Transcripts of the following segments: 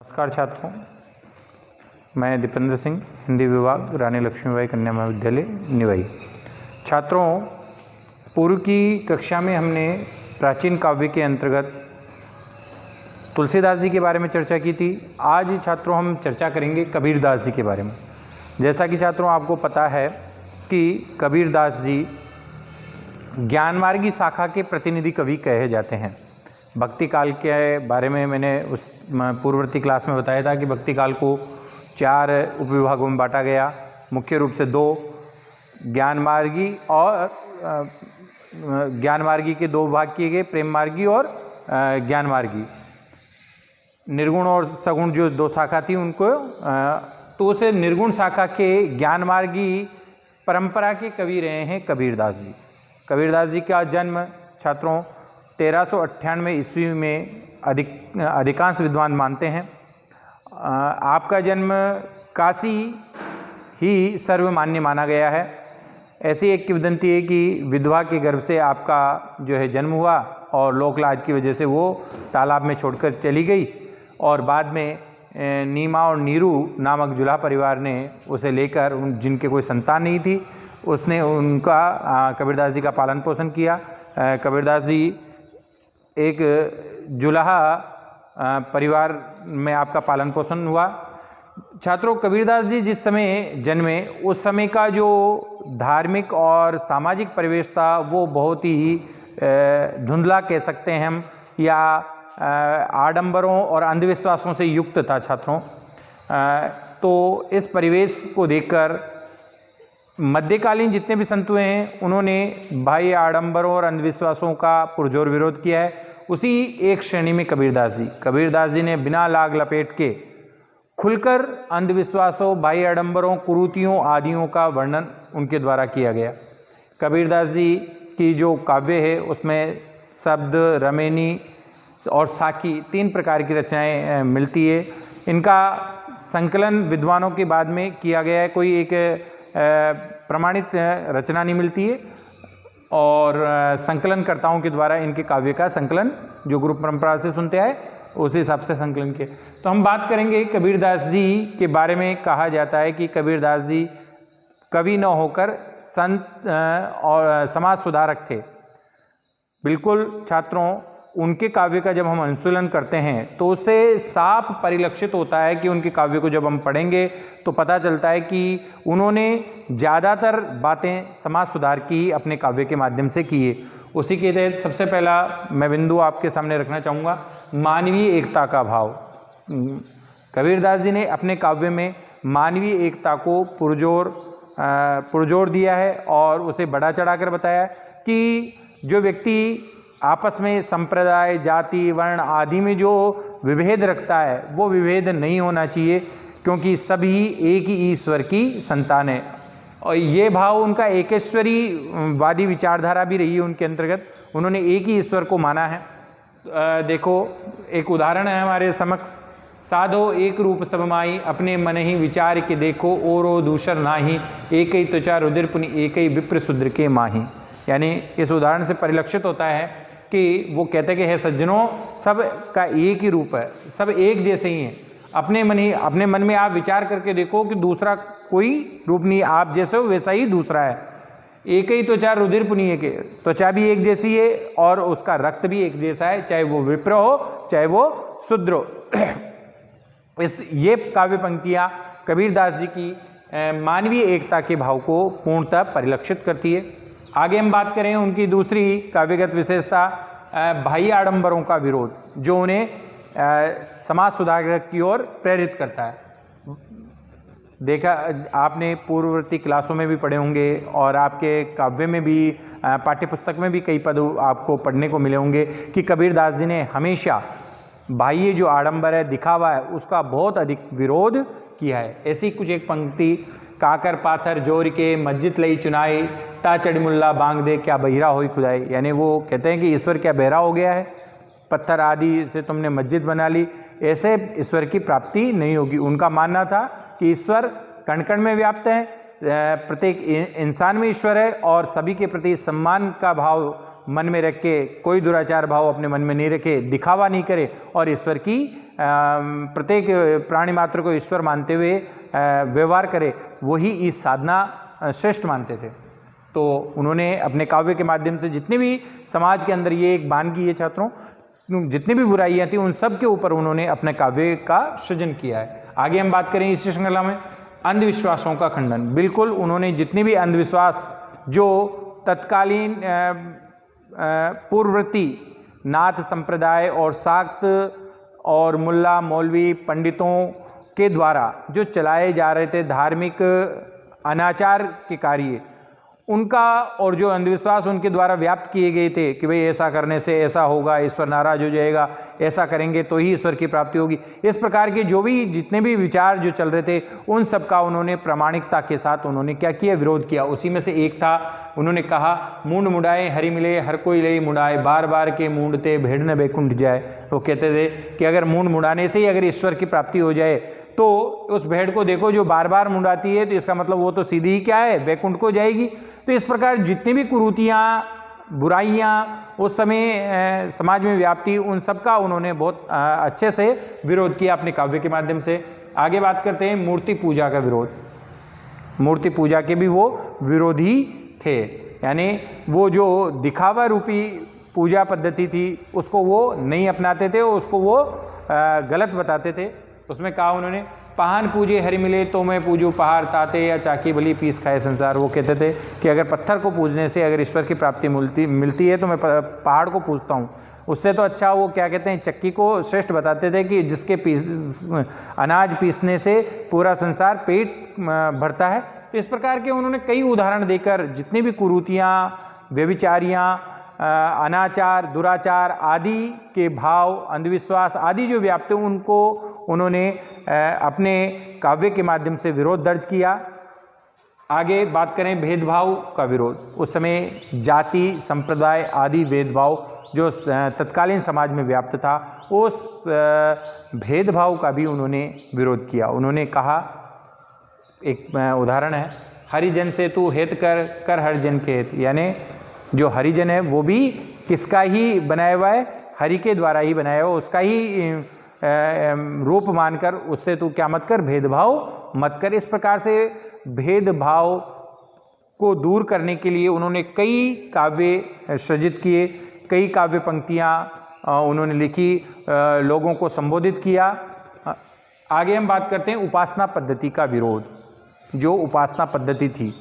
नमस्कार छात्रों, मैं दीपेंद्र सिंह, हिंदी विभाग, रानी लक्ष्मीबाई कन्या महाविद्यालय निवाई। छात्रों, पूर्व की कक्षा में हमने प्राचीन काव्य के अंतर्गत तुलसीदास जी के बारे में चर्चा की थी। आज छात्रों हम चर्चा करेंगे कबीरदास जी के बारे में। जैसा कि छात्रों आपको पता है कि कबीरदास जी ज्ञानमार्गी शाखा के प्रतिनिधि कवि कहे जाते हैं। भक्ति काल के बारे में मैंने उस पूर्ववर्ती क्लास में बताया था कि भक्ति काल को 4 उपविभागों में बांटा गया। मुख्य रूप से 2 ज्ञानमार्गी और ज्ञानमार्गी के 2 भाग किए गए, प्रेम मार्गी और ज्ञानमार्गी। निर्गुण और सगुण जो 2 शाखा थी उनको तो उसे निर्गुण शाखा के ज्ञानमार्गी परंपरा के कवि रहे हैं कबीरदास जी। कबीरदास जी का जन्म छात्रों 1398 ईस्वी में अधिकांश विद्वान मानते हैं। आपका जन्म काशी ही सर्वमान्य माना गया है। ऐसी एक किंवदंती है कि विधवा के गर्भ से आपका जो है जन्म हुआ और लोकलाज की वजह से वो तालाब में छोड़कर चली गई और बाद में नीमा और नीरू नामक जुलाहा परिवार ने उसे लेकर जिनके कोई संतान नहीं थी उसने उनका कबीरदास जी का पालन पोषण किया। कबीरदास जी एक जुलाहा परिवार में आपका पालन पोषण हुआ। छात्रों, कबीरदास जी जिस समय जन्मे उस समय का जो धार्मिक और सामाजिक परिवेश था वो बहुत ही धुंधला कह सकते हैं हम, या आडंबरों और अंधविश्वासों से युक्त था छात्रों। तो इस परिवेश को देखकर मध्यकालीन जितने भी संत हुए हैं उन्होंने बाह्य आडंबरों और अंधविश्वासों का पुरजोर विरोध किया है। उसी एक श्रेणी में कबीरदास जी ने बिना लाग लपेट के खुलकर अंधविश्वासों, बाह्य आडंबरों, कुरीतियों आदियों का वर्णन उनके द्वारा किया गया। कबीरदास जी की जो काव्य है उसमें शब्द, रमेनी और साखी 3 प्रकार की रचनाएं मिलती है। इनका संकलन विद्वानों के बाद में किया गया है। कोई एक प्रमाणित रचना नहीं मिलती है और संकलनकर्ताओं के द्वारा इनके काव्य का संकलन जो गुरु परंपरा से सुनते आए उसी हिसाब से संकलन किए। तो हम बात करेंगे कबीरदास जी के बारे में। कहा जाता है कि कबीरदास जी कवि न होकर संत और समाज सुधारक थे। बिल्कुल छात्रों, उनके काव्य का जब हम अनुशीलन करते हैं तो उससे साफ परिलक्षित होता है कि उनके काव्य को जब हम पढ़ेंगे तो पता चलता है कि उन्होंने ज़्यादातर बातें समाज सुधार की अपने काव्य के माध्यम से की है। उसी के तहत सबसे पहला मैं बिंदु आपके सामने रखना चाहूँगा, मानवीय एकता का भाव। कबीरदास जी ने अपने काव्य में मानवीय एकता को पुरजोर दिया है और उसे बढ़ा चढ़ाकर बताया कि जो व्यक्ति आपस में संप्रदाय, जाति, वर्ण आदि में जो विभेद रखता है वो विभेद नहीं होना चाहिए, क्योंकि सभी एक ही ईश्वर की संतान है। और ये भाव उनका एकेश्वरी वादी विचारधारा भी रही है। उनके अंतर्गत उन्होंने एक ही ईश्वर को माना है। देखो, एक उदाहरण है हमारे समक्ष, साधो एक रूप सब माई, अपने मन ही विचार के देखो, ओरो दूसर नाही, एक ही त्वचा रुधिर पुनि, एक ही विप्र शूद्र के माही। यानी इस उदाहरण से परिलक्षित होता है कि वो कहते हैं कि हे सज्जनों, सब का एक ही रूप है, सब एक जैसे ही हैं। अपने मन में आप विचार करके देखो कि दूसरा कोई रूप नहीं, आप जैसे हो वैसा ही दूसरा है। एक ही त्वचा रुधिर पुनि, एक त्वचा भी एक जैसी है और उसका रक्त भी एक जैसा है, चाहे वो विप्र हो चाहे वो शूद्र हो। ये काव्य पंक्तियाँ कबीरदास जी की मानवीय एकता के भाव को पूर्णतः परिलक्षित करती है। आगे हम बात करें उनकी दूसरी काव्यगत विशेषता, बाह्य आडंबरों का विरोध, जो उन्हें समाज सुधार की ओर प्रेरित करता है। देखा, आपने पूर्ववर्ती क्लासों में भी पढ़े होंगे और आपके काव्य में भी, पाठ्यपुस्तक में भी कई पद आपको पढ़ने को मिले होंगे कि कबीरदास जी ने हमेशा बाह्य जो आडंबर है, दिखावा है, उसका बहुत अधिक विरोध किया है। ऐसी कुछ एक पंक्ति, काकर पाथर जोर के मस्जिद लई चुनाई, ता चढ़मुल्ला बांग दे क्या बहिरा होई खुदाई। यानी वो कहते हैं कि ईश्वर क्या बहरा हो गया है, पत्थर आदि से तुमने मस्जिद बना ली, ऐसे ईश्वर की प्राप्ति नहीं होगी। उनका मानना था कि ईश्वर कण कण में व्याप्त है, प्रत्येक इंसान में ईश्वर है और सभी के प्रति सम्मान का भाव मन में रख के, कोई दुराचार भाव अपने मन में नहीं रखे, दिखावा नहीं करे और ईश्वर की प्रत्येक प्राणी मात्र को ईश्वर मानते हुए व्यवहार करे, वही इस साधना श्रेष्ठ मानते थे। तो उन्होंने अपने काव्य के माध्यम से जितने भी समाज के अंदर ये एक वानगी है छात्रों, जितनी भी बुराइयां थी उन सब के ऊपर उन्होंने अपने काव्य का सृजन किया है। आगे हम बात करें इसी श्रृंखला में अंधविश्वासों का खंडन। बिल्कुल उन्होंने जितने भी अंधविश्वास जो तत्कालीन पूर्ववर्ती नाथ संप्रदाय और शाक्त और मुल्ला मौलवी पंडितों के द्वारा जो चलाए जा रहे थे धार्मिक अनाचार के कार्य, उनका और जो अंधविश्वास उनके द्वारा व्याप्त किए गए थे कि भाई ऐसा करने से ऐसा होगा, ईश्वर नाराज हो जाएगा, ऐसा करेंगे तो ही ईश्वर की प्राप्ति होगी, इस प्रकार के जो भी जितने भी विचार जो चल रहे थे उन सब का उन्होंने प्रामाणिकता के साथ उन्होंने क्या किया, विरोध किया। उसी में से एक था, उन्होंने कहा मूंड मुड़ाए हरि मिले हर कोई ले मुड़ाए, बार बार के मूंडते भेड़ न बैकुंठ जाए। वो कहते थे कि अगर मूंड मुड़ाने से ही अगर ईश्वर की प्राप्ति हो जाए तो उस भेड़ को देखो जो बार बार मुंडाती है, तो इसका मतलब वो तो सीधी ही क्या है, बैकुंठ को जाएगी। तो इस प्रकार जितनी भी कुरीतियाँ बुराइयाँ उस समय समाज में व्याप्ति, उन सब का उन्होंने बहुत अच्छे से विरोध किया अपने काव्य के माध्यम से। आगे बात करते हैं मूर्ति पूजा का विरोध। मूर्ति पूजा के भी वो विरोधी थे, यानी वो जो दिखावा रूपी पूजा पद्धति थी उसको वो नहीं अपनाते थे, उसको वो गलत बताते थे। उसमें कहा उन्होंने पहान पूजे हरि मिले तो मैं पूजूं पहाड़ ताते या चाकी भली पीस खाए संसार। वो कहते थे कि अगर पत्थर को पूजने से अगर ईश्वर की प्राप्ति मिलती है तो मैं पहाड़ को पूजता हूँ। उससे तो अच्छा वो क्या कहते हैं, चक्की को श्रेष्ठ बताते थे कि जिसके अनाज पीसने से पूरा संसार पेट भरता है। इस प्रकार के उन्होंने कई उदाहरण देकर जितनी भी कुरीतियाँ, व्यभिचारियाँ, अनाचार, दुराचार आदि के भाव, अंधविश्वास आदि जो व्याप्त हैं उनको उन्होंने अपने काव्य के माध्यम से विरोध दर्ज किया। आगे बात करें भेदभाव का विरोध। उस समय जाति, संप्रदाय आदि भेदभाव जो तत्कालीन समाज में व्याप्त था, उस भेदभाव का भी उन्होंने विरोध किया। उन्होंने कहा, एक उदाहरण है, हरिजन से तू हित कर कर हरिजन के हित, यानी जो हरिजन है वो भी किसका ही बनाया हुआ है, हरि के द्वारा ही बनाया हुआ, उसका ही रूप मानकर उससे तू क्या मत कर, भेदभाव मत कर। इस प्रकार से भेदभाव को दूर करने के लिए उन्होंने कई काव्य सृजित किए, कई काव्य पंक्तियाँ उन्होंने लिखी, लोगों को संबोधित किया। आगे हम बात करते हैं उपासना पद्धति का विरोध। जो उपासना पद्धति थी,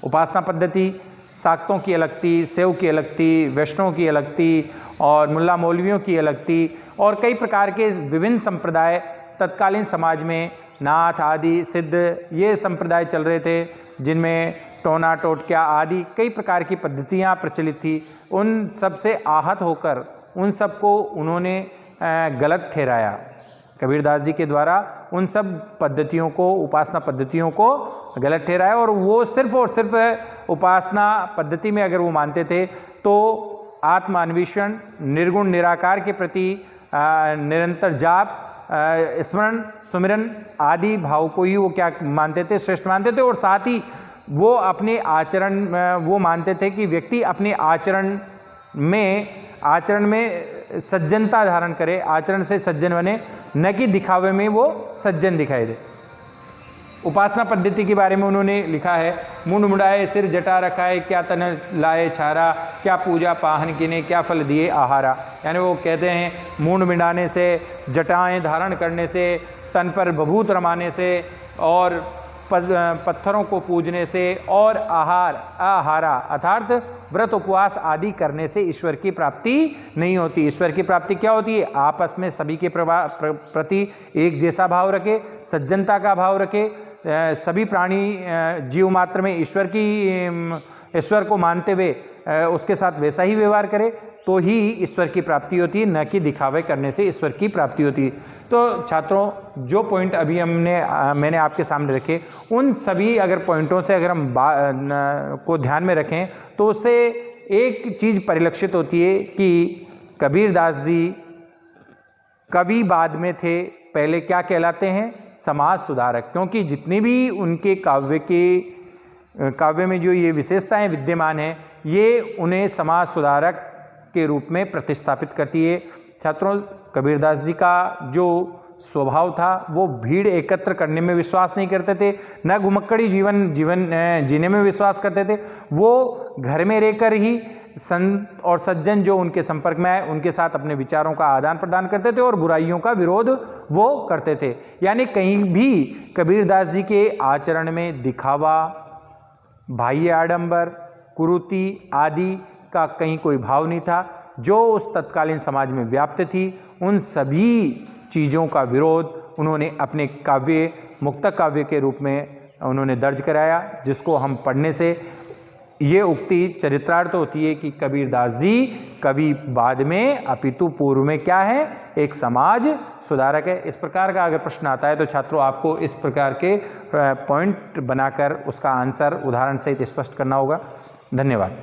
उपासना पद्धति शाक्तों की अलग थी, शैव की अलग थी, वैष्णव की अलग थी और मुल्ला मौलवियों की अलग थी, और कई प्रकार के विभिन्न संप्रदाय तत्कालीन समाज में, नाथ आदि सिद्ध ये संप्रदाय चल रहे थे, जिनमें टोना टोटक्या आदि कई प्रकार की पद्धतियाँ प्रचलित थी। उन सब से आहत होकर उन सबको उन्होंने गलत ठहराया। कबीरदास जी के द्वारा उन सब पद्धतियों को, उपासना पद्धतियों को गलत ठहराया, और वो सिर्फ और सिर्फ उपासना पद्धति में अगर वो मानते थे तो आत्मान्वेषण, निर्गुण निराकार के प्रति निरंतर जाप, स्मरण, सुमिरन आदि भाव को ही वो क्या मानते थे, श्रेष्ठ मानते थे। और साथ ही वो अपने आचरण, वो मानते थे कि व्यक्ति अपने आचरण में सज्जनता धारण करे, आचरण से सज्जन बने, न कि दिखावे में वो सज्जन दिखाई दे। उपासना पद्धति के बारे में उन्होंने लिखा है, मुंड मुड़ाए सिर जटा रखाए, क्या तन लाए छारा, क्या पूजा पाहन किने, क्या फल दिए आहारा। यानी वो कहते हैं मुंड मिटाने से, जटाएं धारण करने से, तन पर बभूत रमाने से और पत्थरों को पूजने से और आहारा अर्थात व्रत उपवास आदि करने से ईश्वर की प्राप्ति नहीं होती। ईश्वर की प्राप्ति क्या होती है, आपस में सभी के प्रति एक जैसा भाव रखे, सज्जनता का भाव रखे, सभी प्राणी जीव मात्र में ईश्वर को मानते हुए उसके साथ वैसा ही व्यवहार करे, तो ही ईश्वर की प्राप्ति होती है, न कि दिखावे करने से ईश्वर की प्राप्ति होती है। तो छात्रों, जो पॉइंट अभी मैंने आपके सामने रखे, उन सभी अगर पॉइंटों से अगर हम को ध्यान में रखें तो उससे एक चीज़ परिलक्षित होती है कि कबीरदास जी कवि बाद में थे, पहले क्या कहलाते हैं, समाज सुधारक। क्योंकि जितनी भी उनके काव्य में जो ये विशेषताएं विद्यमान हैं, ये उन्हें समाज सुधारक के रूप में प्रतिस्थापित करती है। छात्रों, कबीरदास जी का जो स्वभाव था वो भीड़ एकत्र करने में विश्वास नहीं करते थे, न घुमक्कड़ी जीवन जीने में विश्वास करते थे। वो घर में रहकर ही संत और सज्जन जो उनके संपर्क में आए उनके साथ अपने विचारों का आदान प्रदान करते थे और बुराइयों का विरोध वो करते थे। यानी कहीं भी कबीरदास जी के आचरण में दिखावा, बाह्य आडंबर, कुरीति आदि का कहीं कोई भाव नहीं था। जो उस तत्कालीन समाज में व्याप्त थी उन सभी चीज़ों का विरोध उन्होंने अपने काव्य, मुक्तक काव्य के रूप में उन्होंने दर्ज कराया, जिसको हम पढ़ने से ये उक्ति चरित्रार्थ होती है कि कबीरदास जी कवि बाद में अपितु पूर्व में क्या है, एक समाज सुधारक है। इस प्रकार का अगर प्रश्न आता है तो छात्रों आपको इस प्रकार के पॉइंट बनाकर उसका आंसर उदाहरण सहित स्पष्ट करना होगा। धन्यवाद।